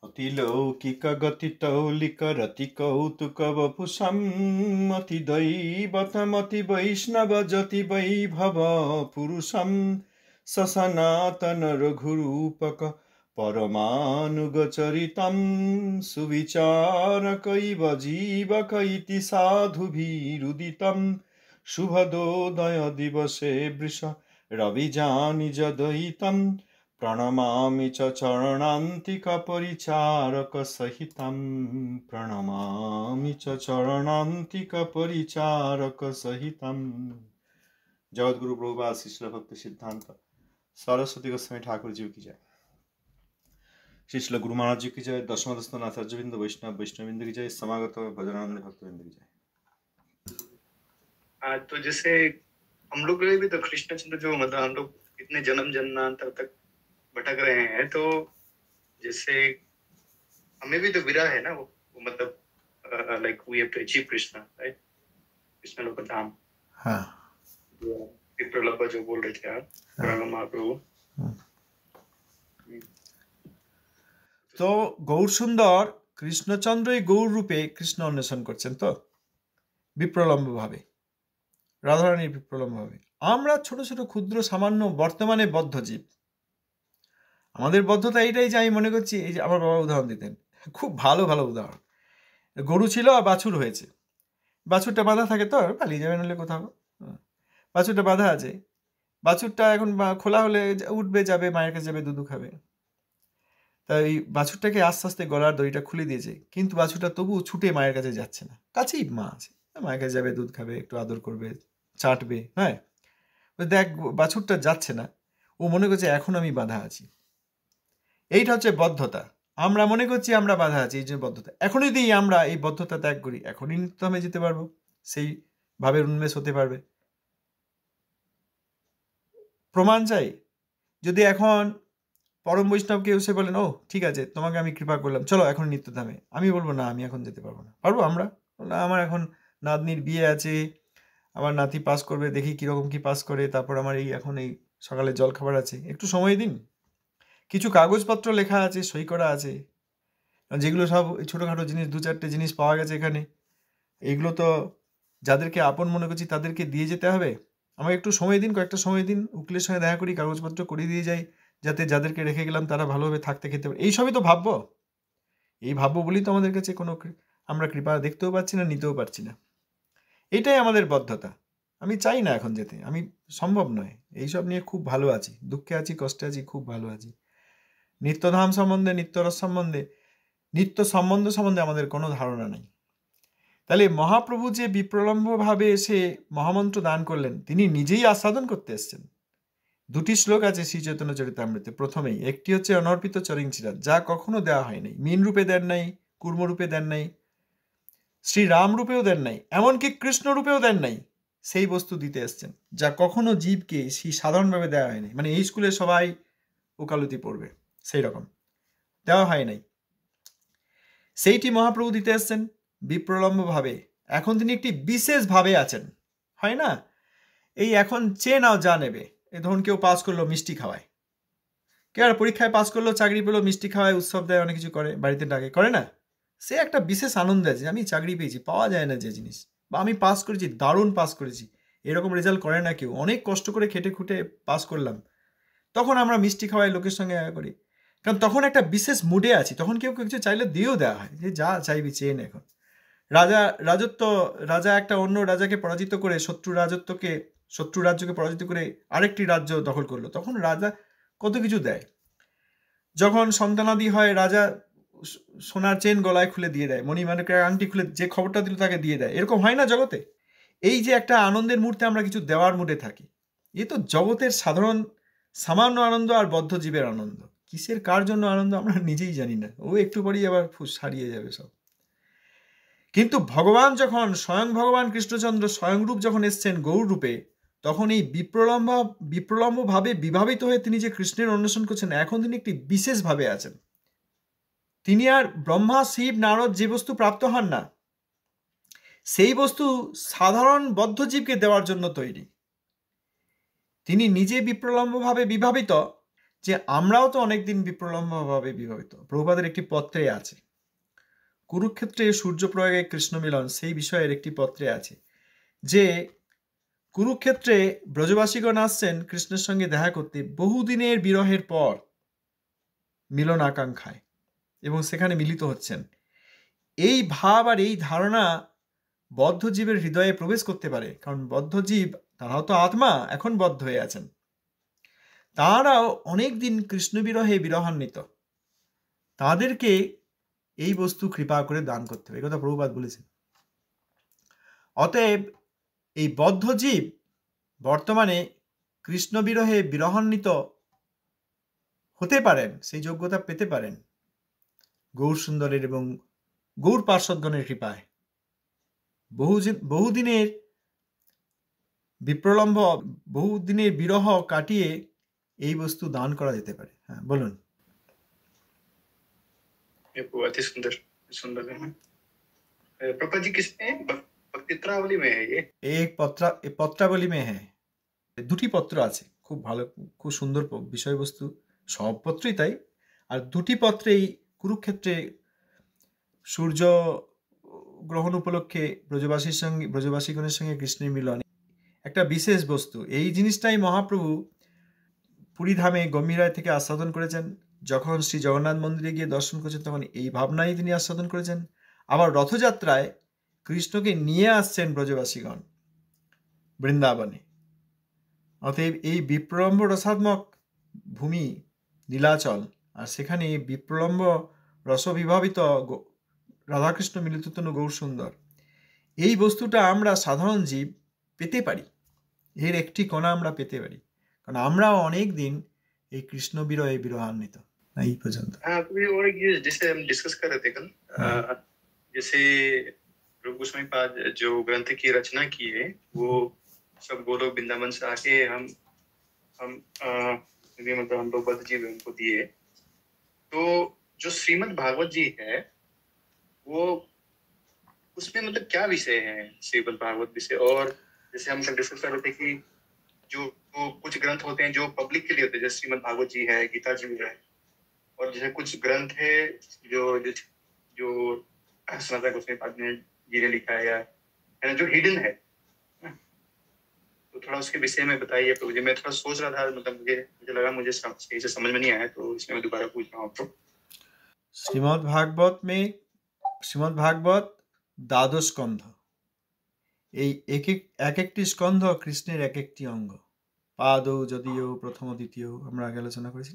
अतिलौकिक गतितौलिक रति कौतुक वपुषम् अतिदैवतमति वैष्णव जति वैभव पुरुषम् ससनातन रघुरूपक परमानुगचरितम् सुविचारकैव जीवक इति साधुभिरुदितम् शुभदोदय दिवसे वृष रविजानिजदयितम् प्रणमामि च चरणान्तिकपरिचारकसहितं प्रणमामि च चरणान्तिकपरिचारकसहितं। जगद्गुरु प्रभुपाद शिष्ल भक्ति सिद्धांत सरस्वती गोस्वामी ठाकुर जी की जय। शिष्ल गुरु महाराज जी की जय। दशमदस्तन आचार्यवृंद वैष्णववृंद की जय। समागत भजनानंद भक्तवृंद की जय। तो जैसे हम लोग भी तो कृष्णचंद्र जो मतलब हम लोग इतने जन्म जन्मांतर तक भटक रहे हैं, तो जैसे हमें भी तो विरह है ना, वो मतलब like we have to achieve Krishna, right? Krishna Lok Dham. हाँ, विप्रलंब जो बोल रहे थे आप, महाप्रभु। তো গৌর সুন্দর কৃষ্ণচন্দ্রই গৌর রূপে কৃষ্ণ অন্বেষণ করছেন তো বিপ্রলম্ব ভাবে, রাধারানীর বিপ্রলম্ব ভাবে। আমরা ছোট ছোট ক্ষুদ্র সামান্য বর্তমানে বদ্ধ জীব। আমাদের বদ্ধতা এইটাই যে আমি মনে করছি, এই যে আমার বাবা উদাহরণ দিতেন, খুব ভালো ভালো উদাহরণ। গরু ছিল আর বাছুর হয়েছে, বাছুরটা বাঁধা থাকে তো আর পালিয়ে যাবে নাহলে কোথাও। বাছুরটা বাঁধা আছে, বাছুরটা এখন খোলা হলে উঠবে, যাবে মায়ের কাছে, যাবে দুধু খাবে। তাই বাছুরটাকে আস্তে আস্তে গলার দড়িটা খুলে দিয়েছে, কিন্তু বাছুরটা তবু ছুটে মায়ের কাছে যাচ্ছে না। কাছেই মা আছে, মায়ের কাছে যাবে, দুধ খাবে, একটু আদর করবে, চাটবে। হ্যাঁ, দেখ বাছুরটা যাচ্ছে না, ও মনে করছে এখন আমি বাঁধা আছি। এইটা হচ্ছে বদ্ধতা। আমরা মনে করছি আমরা বাঁধা আছি, এই যে বদ্ধতা। এখন যদি আমরা এই বদ্ধতা ত্যাগ করি, এখনই নিত্যধামে যেতে পারবো, সেই ভাবের উন্মেষ হতে পারবে। প্রমাণ চাই। যদি এখন পরম বৈষ্ণবকে এসে বলেন, ও ঠিক আছে তোমাকে আমি কৃপা করলাম, চলো এখন নিত্যধামে, আমি বলবো না, আমি এখন যেতে পারবো না। পারবো আমরা? আমার এখন নাতনির বিয়ে আছে, আমার নাতি পাস করবে, দেখি কিরকম কি পাস করে, তারপর আমার এই এখন এই সকালে জল খাবার আছে, একটু সময় দিন। কিছু কাগজপত্র লেখা আছে, সই করা আছে, যেগুলো সব ছোটোখাটো জিনিস, দু চারটে জিনিস পাওয়া গেছে এখানে, এগুলো তো যাদেরকে আপন মনে করছি তাদেরকে দিয়ে যেতে হবে। আমাকে একটু সময় দিন, কয়েকটা সময় দিন, উকিলের সঙ্গে দেখা করি, কাগজপত্র করিয়ে দিয়ে যাই, যাতে যাদেরকে রেখে গেলাম তারা ভালোভাবে থাকতে খেতে পারে। এইসবই তো ভাববো। এই ভাববো বলেই তো আমাদের কাছে কোনো আমরা কৃপা দেখতেও পাচ্ছি না, নিতেও পারছি না। এটাই আমাদের বদ্ধতা। আমি চাই না এখন যেতে, আমি সম্ভব নয়। এইসব নিয়ে খুব ভালো আছি, দুঃখে আছি, কষ্টে আছি, খুব ভালো আছি। নিত্যধাম সম্বন্ধে, নিত্যরস সম্বন্ধে, নিত্য সম্বন্ধে আমাদের কোনো ধারণা নেই। তাহলে মহাপ্রভু যে বিপ্রলম্বভাবে এসে মহামন্ত্র দান করলেন, তিনি নিজেই আস্বাদন করতে এসছেন। দুটি শ্লোক আছে শ্রী চৈতন্য চরিতামৃতে। প্রথমেই একটি হচ্ছে অনর্পিত চরিংচিরাত, যা কখনো দেওয়া হয় নাই। মীন রূপে দেন নাই, কুর্ম রূপে দেন নাই, শ্রী রাম রূপেও দেন নাই, এমনকি কৃষ্ণ রূপেও দেন নাই। সেই বস্তু দিতে এসছেন যা কখনো জীবকে সেই সাধারণভাবে দেওয়া হয়নি। মানে এই স্কুলে সবাই ওকালতি পড়বে সেই রকম দেওয়া হয় নাই, সেইটি মহাপ্রভু দিতে এসছেন বিপ্রলম্বভাবে। এখন তিনি একটি বিশেষভাবে আছেন, হয় না? এই এখন চেয়ে নাও যা নেবে। এই ধরুন কেউ পাস করলো, মিষ্টি খাওয়ায়। কেউ আর পরীক্ষায় পাস করলো, চাকরি পেলো, মিষ্টি খাওয়ায়, উৎসব দেয়, অনেক কিছু করে, বাড়িতে ডাকে, করে না? সে একটা বিশেষ আনন্দ আছে, আমি চাকরি পেয়েছি, পাওয়া যায় না যে জিনিস, বা আমি পাস করেছি, দারুণ পাস করেছি। এরকম রেজাল্ট করে না কেউ, অনেক কষ্ট করে খেটে খুঁটে পাস করলাম। তখন আমরা মিষ্টি খাওয়াই, লোকের সঙ্গে করি, কারণ তখন একটা বিশেষ মুডে আছি। তখন কেউ কিছু চাইলে দিয়েও দেওয়া হয়, যে যা চাইবি চেয়ে নে। এখন রাজা একটা অন্য রাজাকে পরাজিত করে, শত্রু রাজ্যকে পরাজিত করে আরেকটি রাজ্য দখল করলো, তখন রাজা কত কিছু দেয়। যখন সন্তানাদি হয়, রাজা সোনার চেন গলায় খুলে দিয়ে দেয়, মণিমাণিক্যের আংটি খুলে, যে খবরটা দিল তাকে দিয়ে দেয়। এরকম হয় না জগতে? এই যে একটা আনন্দের মুহূর্তে আমরা কিছু দেওয়ার মুডে থাকি, এ তো জগতের সাধারণ সামান্য আনন্দ আর বদ্ধ জীবের আনন্দ। কিসের কার জন্য আনন্দ আমরা নিজেই জানি না, ও একটু পরেই আবার হারিয়ে যাবে সব। কিন্তু ভগবান যখন স্বয়ং ভগবান কৃষ্ণচন্দ্র স্বয়ংরূপ যখন এসছেন গৌর রূপে, তখন এই বিপ্রলম্বভাবে বিভাবিত হয়ে তিনি যে কৃষ্ণের অন্বেষণ করছেন, এখন তিনি একটি বিশেষভাবে আছেন। তিনি আর ব্রহ্মা, শিব, নারদ যে বস্তু প্রাপ্ত হন না, সেই বস্তু সাধারণ বদ্ধজীবকে দেওয়ার জন্য তৈরি। তিনি নিজে বিপ্রলম্বভাবে বিভাবিত, যে আমরাও তো অনেকদিন বিপ্রলম্বভাবে বিবাহিত। প্রভুপাদের একটি পত্রে আছে, কুরুক্ষেত্রে সূর্য প্রয়োগে কৃষ্ণ মিলন, সেই বিষয়ের একটি পত্রে আছে যে কুরুক্ষেত্রে ব্রজবাসীগণ আসছেন কৃষ্ণের সঙ্গে দেখা করতে বহুদিনের বিরহের পর মিলন আকাঙ্ক্ষায়, এবং সেখানে মিলিত হচ্ছেন। এই ভাব আর এই ধারণা বদ্ধজীবের হৃদয়ে প্রবেশ করতে পারে, কারণ বদ্ধজীব তারাও তো আত্মা, এখন বদ্ধ হয়ে আছেন, তারাও অনেক দিন কৃষ্ণ বিরহে বিরহান্বিত, তাদেরকে এই বস্তু কৃপা করে দান করতে হবে, এই কথা প্রভুপাদ বলেছেন। অতএব এই বদ্ধজীব বর্তমানে কৃষ্ণ বিরহে বিরহান্বিত হতে পারেন, সেই যোগ্যতা পেতে পারেন গৌর সুন্দরের এবং গৌর পার্শ্বদগণের কৃপায়। বহুদিনের বিপ্রলম্ব, বহুদিনের বিরহ কাটিয়ে এই বস্তু দান করা যেতে পারে। হ্যাঁ, বলুন। अति सुंदर सुंदर है। प्रभुपाद जी किसमें पत्रावली में है ये? एक পত্রাবলী মে হ্যাঁ, দুটি পত্র আছে, খুব ভালো, খুব সুন্দর বিষয়বস্তু, সব পত্রই তাই। আর দুটি পত্রেই কুরুক্ষেত্রে সূর্য গ্রহণ উপলক্ষে ব্রজবাসীগণের সঙ্গে কৃষ্ণের মিলন একটা বিশেষ বস্তু। এই জিনিসটাই মহাপ্রভু পুরীধামে গম্ভীরায় থেকে আস্বাদন করেছেন। যখন শ্রী জগন্নাথ মন্দিরে গিয়ে দর্শন করেছেন তখন এই ভাবনাই তিনি আস্বাদন করেছেন। আবার রথযাত্রায় কৃষ্ণকে নিয়ে আসছেন ব্রজবাসীগণ বৃন্দাবনে। অতএব এই বিপ্রলম্ব রসাত্মক ভূমি নীলাচল, আর সেখানে বিপ্রলম্ব রসবিভাবিত রাধাকৃষ্ণ মিলিততনু গৌর সুন্দর, এই বস্তুটা আমরা সাধারণ জীব পেতে পারি, এর একটি কণা আমরা পেতে পারি, কারণ আমরাও অনেক দিন এই কৃষ্ণ বিরহে বিরহান্বিত। এই পর্যন্ত। और ये जैसे हम डिस्कस कर रहे थे कल, जैसे रूप गोस्वामी पाद जो ग्रंथ की रचना की है वो सब गोलोक वृंदावन से आके हम मतलब हम लोग बद्ध जीव उनको दिए। तो जो श्रीमद् भागवत जी है वो उसमें मतलब क्या विषय है श्रीमद् भागवत विषय? और जैसे हम सब डिस्कस कर रहे थे कि जो कुछ ग्रंथ होते हैं जो पब्लिक के लिए होते हैं, जैसे श्रीमद् भागवत जी है, गीता जी है, और जैसे कुछ ग्रंथ है जो सनातन गोस्वामी पाद जी ने लिखा है या जो हिडन है, तो थोड़ा उसके विषय में बताइए प्रभु जी। मैं थोड़ा सोच रहा था, मतलब मुझे लगा मुझे सही से समझ में नहीं आया, तो इसलिए मैं दोबारा पूछ रहा हूँ आपको। श्रीमद् भागवत में, श्रीमद् भागवत দ্বাদশ স্কন্ধ, এই এক একটি স্কন্ধ কৃষ্ণের এক একটি অঙ্গ। পাদৌ যদিও প্রথম দ্বিতীয় আমরা আগে আলোচনা করেছি।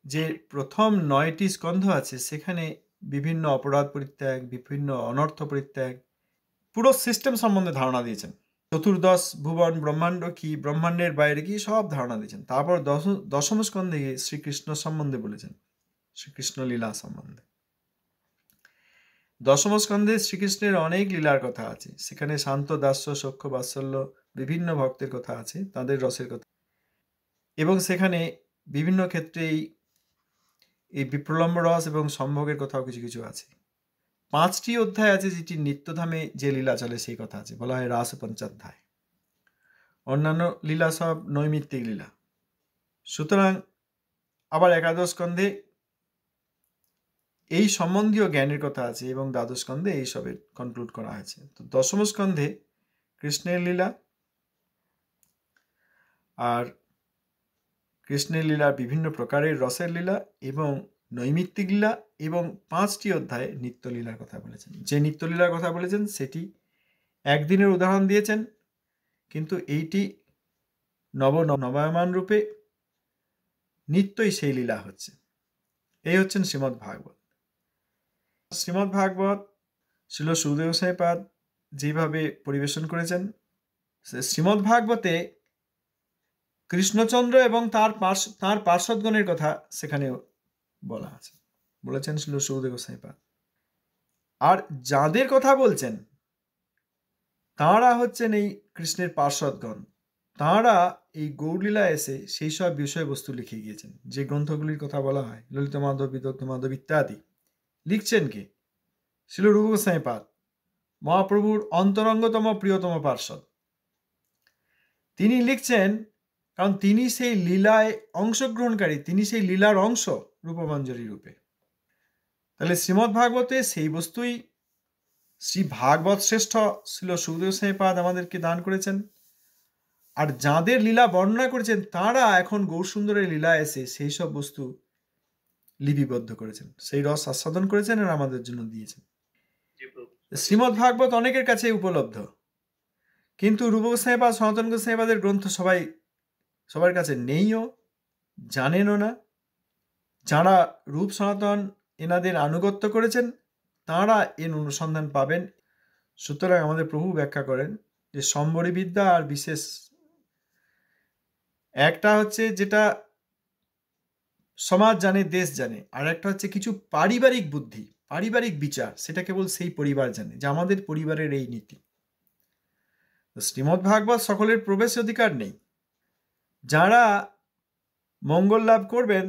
যে প্রথম 9টি স্কন্ধ আছে সেখানে বিভিন্ন অপরাধ পরিত্যাগ, বিভিন্ন অনর্থ পরিত্যাগ, পুরো সিস্টেম সম্বন্ধে ধারণা দিয়েছেন। চতুর্দশ ভুবন ব্রহ্মাণ্ড কি, ব্রহ্মাণ্ডের বাইরে কি, সব ধারণা দিয়েছেন। তারপর দশম স্কন্ধে শ্রীকৃষ্ণ সম্বন্ধে বলেছেন, শ্রীকৃষ্ণ লীলা সম্বন্ধে। দশম স্কন্ধে শ্রীকৃষ্ণের অনেক লীলার কথা আছে, সেখানে শান্ত, দাস্য, সখ্য, বাৎসল্য, বিভিন্ন ভক্তের কথা আছে, তাদের রসের কথা, এবং সেখানে বিভিন্ন ক্ষেত্রেই এই বিপ্রলম্ব রস এবং সম্ভোগের কথাও কিছু কিছু আছে। 5টি অধ্যায় আছে যেটি নিত্যধামে যে লীলা চলে সেই কথা আছে, বলা হয় রাস পঞ্চাধ্যায়। অন্যান্য লীলা সব নৈমিত্তিক লীলা। সুতরাং আবার একাদশ স্কন্ধে এই সম্বন্ধীয় জ্ঞানের কথা আছে এবং দ্বাদশ স্কন্ধে এই সবের কনক্লুড করা হয়েছে। তো দশম স্কন্ধে কৃষ্ণের লীলা, আর কৃষ্ণের লীলার বিভিন্ন প্রকারের রসের লীলা এবং নৈমিত্তিক লীলা, এবং 5টি অধ্যায়ে নিত্যলীলার কথা বলেছেন। যে নিত্যলীলার কথা বলেছেন সেটি একদিনের উদাহরণ দিয়েছেন, কিন্তু এইটি নবায়মান রূপে নিত্যই সেই লীলা হচ্ছে। এই হচ্ছেন শ্রীমদ্ ভাগবত। শ্রীমদ্ ভাগবত শ্রীল সুখদেব গোস্বামী পাদ যেভাবে পরিবেশন করেছেন, শ্রীমদ্ ভাগবতে কৃষ্ণচন্দ্র এবং তার পার্শ্বদগণের কথা সেখানে বলা আছে, বলেছেন শ্রীল সুখদেব গোস্বামী পাদ। আর যাদের কথা বলছেন তাঁরা হচ্ছেন এই কৃষ্ণের পার্শ্বদগণ, তাঁরা এই গৌরলীলা এসে সেই সব বিষয়বস্তু লিখে গিয়েছেন। যে গ্রন্থগুলির কথা বলা হয়, ললিত মাধব, বিদগ্ধ মাধব ইত্যাদি, লিখছেন কে? শ্রীল রূপ গোস্বামী পাদ, মহাপ্রভুর অন্তরঙ্গতম প্রিয়তম পার্শ্বদ। তিনি লিখছেন কারণ তিনি সেই লীলায় অংশগ্রহণকারী, তিনি সেই লীলার অংশ রূপমঞ্জরি রূপে। তাহলে শ্রীমদ্ ভাগবতে সেই বস্তুই শ্রী ভাগবত শ্রেষ্ঠ ছিল সুখদেব গোস্বামীপাদ আমাদেরকে দান করেছেন। আর যাঁদের লীলা বর্ণনা করেছেন তাঁরা এখন গৌরসুন্দরের লীলা এসে সেই সব বস্তু লিপিবদ্ধ করেছেন, সেই রস আস্বাদন করেছেন আর আমাদের জন্য দিয়েছেন। শ্রীমদ্ ভাগবত অনেকের কাছে উপলব্ধ, কিন্তু রূপ গোস্বামীপাদ, সনাতন গোস্বামীপাদের গ্রন্থ সবার কাছে নেইও, জানেনও না। যারা রূপ সনাতন এনাদের আনুগত্য করেছেন তাঁরা এর অনুসন্ধান পাবেন। সুতরাং আমাদের প্রভু ব্যাখ্যা করেন যে সম্বরী বিদ্যা আর বিশেষ একটা হচ্ছে যেটা সমাজ জানে, দেশ জানে, আর একটা হচ্ছে কিছু পারিবারিক বুদ্ধি, পারিবারিক বিচার, সেটা কেবল সেই পরিবার জানে যে আমাদের পরিবারের এই নীতি। শ্রীমদ্ ভাগবত সকলের প্রবেশ অধিকার নেই। যারা মঙ্গল লাভ করবেন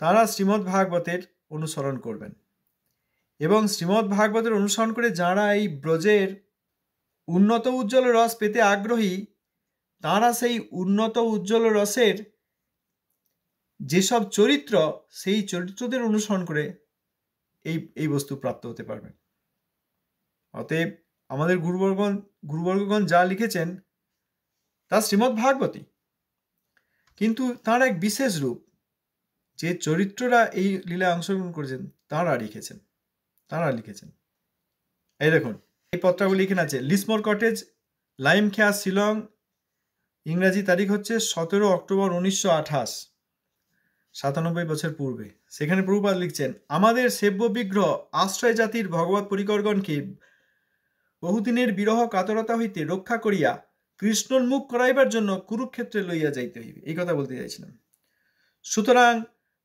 তারা শ্রীমদ্ ভাগবতের অনুসরণ করবেন, এবং শ্রীমদ্ ভাগবতের অনুসরণ করে যারা এই ব্রজের উন্নত উজ্জ্বল রস পেতে আগ্রহী তারা সেই উন্নত উজ্জ্বল রসের যেসব চরিত্র, সেই চরিত্রদের অনুসরণ করে এই বস্তু প্রাপ্ত হতে পারবেন। অতএব আমাদের গুরুবর্গগণ যা লিখেছেন তা শ্রীমদ্ ভাগবতী, কিন্তু তার এক বিশেষ রূপ, যে চরিত্ররা এই লীলায় অংশগ্রহণ করেছেন তারা লিখেছেন। এই দেখুন, এই পত্রগুলি লিখে আছে লিসমোর কটেজ, লাইমখ্যা, শিলং, ইংরাজি তারিখ হচ্ছে 17 অক্টোবর 1928, 97 বছর পূর্বে। সেখানে প্রভুপাদ লিখছেন, আমাদের সেব্য বিগ্রহ আশ্রয় জাতির ভগবত পরিকরগণকে বহুদিনের বিরহ কাতরতা হইতে রক্ষা করিয়া কৃষ্ণোন্মুখ করাইবার জন্য কুরুক্ষেত্রে লইয়া যাইতে হইবে। এই কথা বলতে চাইছিলাম। সুতরাং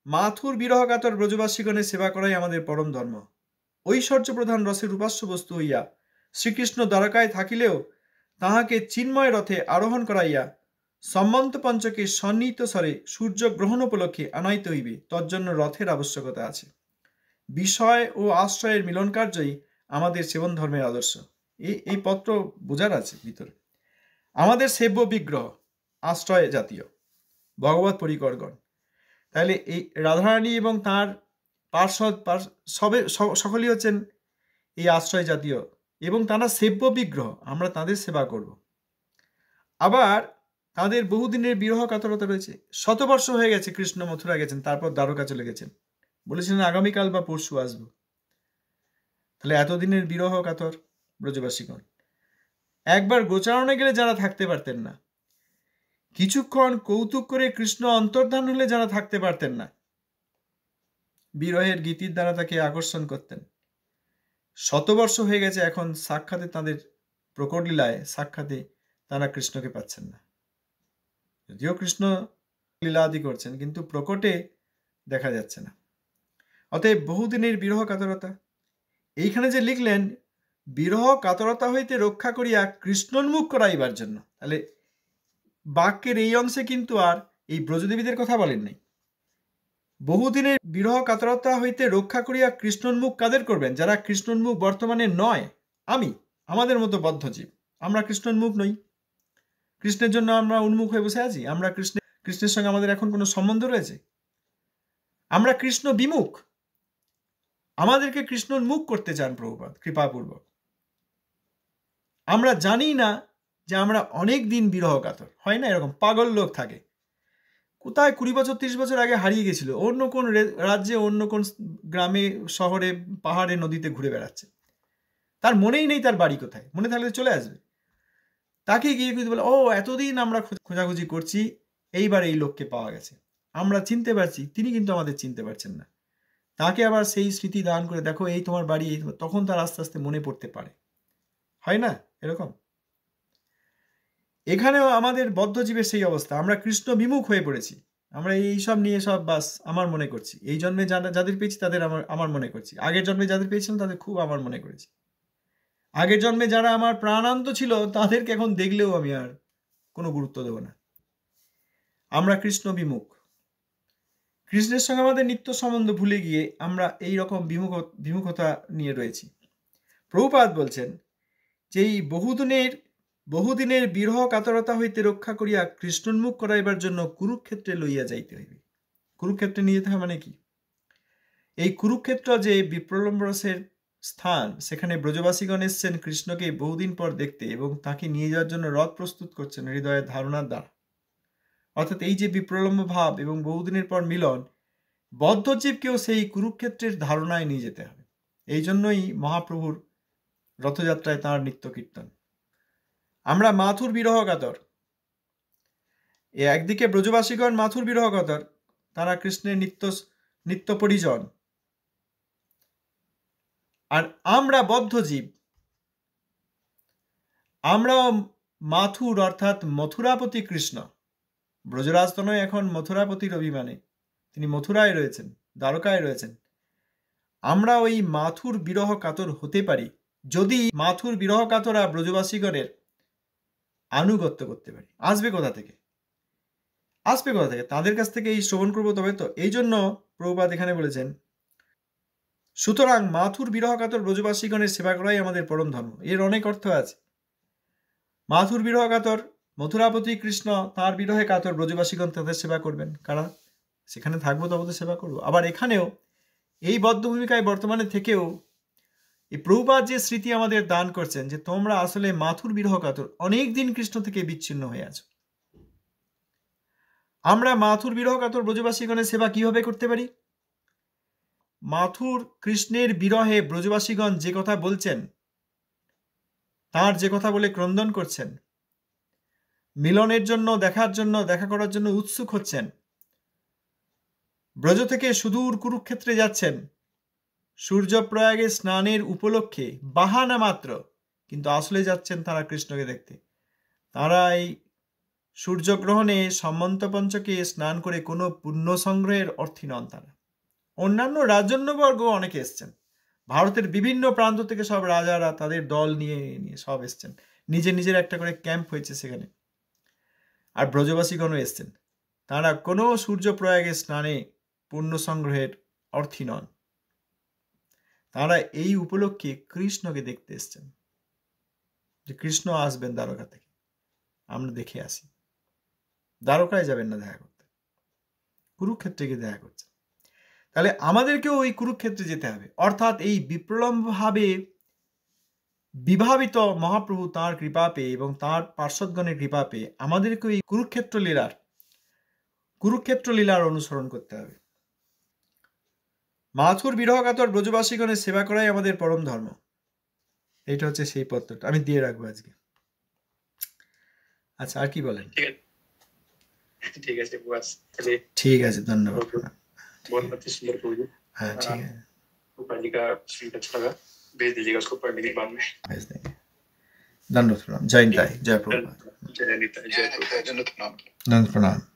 মাথুর বিরহ কাতর ব্রজবাসীগণের সেবা করাই আমাদের পরম ধর্ম। ঐশ্বর্য প্রধান রসের উপাস্য বস্তু হইয়া শ্রীকৃষ্ণ দ্বারকায় থাকিলেও তাহাকে চিন্ময় রথে আরোহণ করাইয়া সম্মন্ত পঞ্চকে সন্নিহিত স্বরে সূর্য গ্রহণ উপলক্ষে আনাইতে হইবে। তজ্জন্য রথের আবশ্যকতা আছে। বিষয় ও আশ্রয়ের মিলন কার্যই আমাদের সেবন ধর্মের আদর্শ। এই পত্র বোঝার আছে ভিতরে। আমাদের সেব্য বিগ্রহ আশ্রয় জাতীয় ভগবত পরিকরগণ, তাহলে এই রাধারানী এবং তাঁর পার্ষদ সকলেই হচ্ছেন এই আশ্রয় জাতীয়, এবং তারা সেব্য বিগ্রহ, আমরা তাদের সেবা করব। আবার তাদের বহুদিনের বিরহ কাতরতা রয়েছে। 100 বর্ষ হয়ে গেছে কৃষ্ণ মথুরা গেছেন, তারপর দ্বারকা চলে গেছেন, বলেছিলেন আগামীকাল বা পরশু আসবো। তাহলে এতদিনের বিরহ কাতর ব্রজবাসীগণ। একবার গোচারণে গেলে যারা থাকতে পারতেন না, কিছুক্ষণ কৌতুক করে কৃষ্ণ অন্তর্ধান হলে যারা থাকতে পারতেন না, বিরহের গীতির দ্বারা তাকে আকর্ষণ করতেন। 100 বর্ষ হয়ে গেছে, এখন সাক্ষাতে তাদের প্রকট লীলায় সাক্ষাতে তারা কৃষ্ণকে পাচ্ছেন না। যদিও কৃষ্ণ লীলা আদি করছেন, কিন্তু প্রকটে দেখা যাচ্ছে না। অতএব বহুদিনের বিরহ কাতরতা, এইখানে যে লিখলেন বিরহ কাতরতা হইতে রক্ষা করিয়া কৃষ্ণোন্মুখ করাইবার জন্য, তাহলে বাক্যের এই অংশে কিন্তু আর এই ব্রজদেবীদের কথা বলেন নাই। বহুদিনের বিরহ কাতরতা হইতে রক্ষা করিয়া কৃষ্ণোন্মুখ কাদের করবেন? যারা কৃষ্ণোন্মুখ বর্তমানে নয়। আমাদের মতো বদ্ধজীব, আমরা কৃষ্ণোন্মুখ নই। কৃষ্ণের জন্য আমরা উন্মুখ হয়ে বসে আছি। আমরা কৃষ্ণের সঙ্গে আমাদের এখন কোনো সম্বন্ধ রয়েছে? আমরা কৃষ্ণ বিমুখ। আমাদেরকে কৃষ্ণোন্মুখ করতে চান প্রভুপাদ কৃপাপূর্বক। আমরা জানি না যে আমরা অনেক দিন বিরহ কাতর। হয় না এরকম পাগল লোক থাকে, কোথায় 20 বছর 30 বছর আগে হারিয়ে গেছিল, অন্য কোন রাজ্যে, অন্য কোন গ্রামে, শহরে, পাহাড়ে, নদীতে ঘুরে বেড়াচ্ছে। তার মনেই নেই তার বাড়ি কোথায়। মনে থাকলে চলে আসবে। তাকে গিয়ে বলে, ও এতদিন আমরা খোঁজাখুঁজি করছি, এইবার এই লোককে পাওয়া গেছে, আমরা চিনতে পারছি, তিনি কিন্তু আমাদের চিনতে পারছেন না। তাকে আবার সেই স্মৃতি দান করে, দেখো এই তোমার বাড়ি, তখন তার আস্তে আস্তে মনে পড়তে পারে। হয় না এরকম? এখানেও আমাদের বদ্ধজীবের সেই অবস্থা। আমরা কৃষ্ণ বিমুখ হয়ে পড়েছি। আমরা এইসব নিয়ে সব বাস আমার মনে করছি। এই জন্মে যাদের পেয়েছি তাদের আমার মনে করছি। আগের জন্মে যাদের পেয়েছিলাম তাদের খুব আমার মনে করেছি। আগের জন্মে যারা আমার প্রাণান্ত ছিল তাদেরকে এখন দেখলেও আমি আর কোনো গুরুত্ব দেব না। আমরা কৃষ্ণ বিমুখ। কৃষ্ণের সঙ্গে আমাদের নিত্য সম্বন্ধ ভুলে গিয়ে আমরা এই রকম বিমুখতা নিয়ে রয়েছি। প্রভুপাদ বলছেন যে এই বহুদিনের বহুদিনের বিরহ কাতরতা হইতে রক্ষা করিয়া কৃষ্ণোন্মুখ করাইবার জন্য কুরুক্ষেত্রে লইয়া যাইতে হইবে। কুরুক্ষেত্রে নিয়ে যেতে হয় মানে কি? এই কুরুক্ষেত্র যে বিপ্রলম্ব রসের স্থান, সেখানে ব্রজবাসীগণ এসছেন কৃষ্ণকে বহুদিন পর দেখতে এবং তাকে নিয়ে যাওয়ার জন্য রথ প্রস্তুত করছেন হৃদয়ের ধারণার দ্বারা। অর্থাৎ এই যে বিপ্রলম্ব ভাব এবং বহুদিনের পর মিলন, বদ্ধজীবকেও সেই কুরুক্ষেত্রের ধারণায় নিয়ে যেতে হবে। এই জন্যই মহাপ্রভুর রথযাত্রায় তাঁর নিত্য কীর্তন। আমরা মাথুর বিরহ কাতর, একদিকে ব্রজবাসীগণ মাথুর বিরহ কাতর, তারা কৃষ্ণের নিত্য পরিজন, আর আমরা বদ্ধজীব, আমরাও মাথুর অর্থাৎ মথুরাপতি কৃষ্ণ। ব্রজরাজ তো নয়, এখন মথুরাপতির অভিমানে তিনি মথুরায় রয়েছেন, দ্বারকায় রয়েছেন। আমরা ওই মাথুর বিরহ কাতর হতে পারি যদি মাথুর বিরহ কাতরা ব্রজবাসীগণের আনুগত্য করতে পারি। আসবে কোথা থেকে? তাদের কাছ থেকে এই শ্রবণ করবো তবে তো। এই জন্য প্রভুপাদ এখানে বলেছেন, সুতরাং মাথুর বিরহ কাতর ব্রজবাসীগণের সেবা করাই আমাদের পরম ধর্ম। এর অনেক অর্থ আছে। মাথুর বিরহ কাতর মথুরাপতি কৃষ্ণ, তার বিরহে কাতর ব্রজবাসীগণ, তাদের সেবা করবেন। কারা? সেখানে থাকবো তবে তো সেবা করবো। আবার এখানেও এই বদ্ধ ভূমিকায় বর্তমানে থেকেও এই প্রভুপাদ যে স্মৃতি আমাদের দান করছেন যে তোমরা আসলে মাথুর বিরহ কাতর, অনেক দিন কৃষ্ণ থেকে বিচ্ছিন্ন হয়ে আছো। আমরা মাথুর বিরহ কাতর ব্রজবাসীগণের সেবা কিভাবে করতে পারি? মাথুর কৃষ্ণের বিরহে ব্রজবাসীগণ যে কথা বলছেন, তার যে কথা বলে ক্রন্দন করছেন, মিলনের জন্য, দেখার জন্য, দেখা করার জন্য উৎসুক হচ্ছেন, ব্রজ থেকে সুদূর কুরুক্ষেত্রে যাচ্ছেন সূর্যপ্রয়াগে স্নানের উপলক্ষে, বাহানা মাত্র, কিন্তু আসলে যাচ্ছেন তারা কৃষ্ণকে দেখতে। তারা এই সূর্যগ্রহণে সম্মন্ত পঞ্চকে স্নান করে কোনো পুণ্য সংগ্রহের অর্থী নন তারা। অন্যান্য রাজন্যবর্গ অনেকে এসছেন, ভারতের বিভিন্ন প্রান্ত থেকে সব রাজারা তাদের দল নিয়ে সব এসছেন, নিজের একটা করে ক্যাম্প হয়েছে সেখানে। আর ব্রজবাসীগণও এসছেন, তারা কোনো সূর্যপ্রয়াগে স্নানে পুণ্য সংগ্রহের অর্থী নন। তারা এই উপলক্ষে কৃষ্ণকে দেখতে এসছেন, যে কৃষ্ণ আসবেন দ্বারকা থেকে, আমরা দেখে আসি। দ্বারকায় যাবেন না দেখা করতে, কুরুক্ষেত্রে গিয়ে দেখা করছেন। তাহলে আমাদেরকেও ওই কুরুক্ষেত্রে যেতে হবে। অর্থাৎ এই বিপ্লম্বভাবে বিভাবিত মহাপ্রভু তাঁর কৃপা পেয়ে এবং তাঁর পার্শ্বদগণের কৃপা পেয়ে আমাদেরকে এই কুরুক্ষেত্র লীলার অনুসরণ করতে হবে। মাথুর বিরহ কাতর ব্রজবাসীগণের সেবা করাই আমাদের পরম ধর্ম। এটা হচ্ছে সেই পত্রটা, আমি দিয়ে রাখবো আজকে। আচ্ছা, আর কি বলেন? ঠিক আছে, ধন্যবাদ। হ্যাঁ, ঠিক আছে, भेज दीजिएगा उसको पढ़ने के बाद में। भेज देंगे। दंडवत प्रणाम। जय निताई, जय प्रभुपाद। जय निताई, जय प्रभुपाद। दंडवत प्रणाम।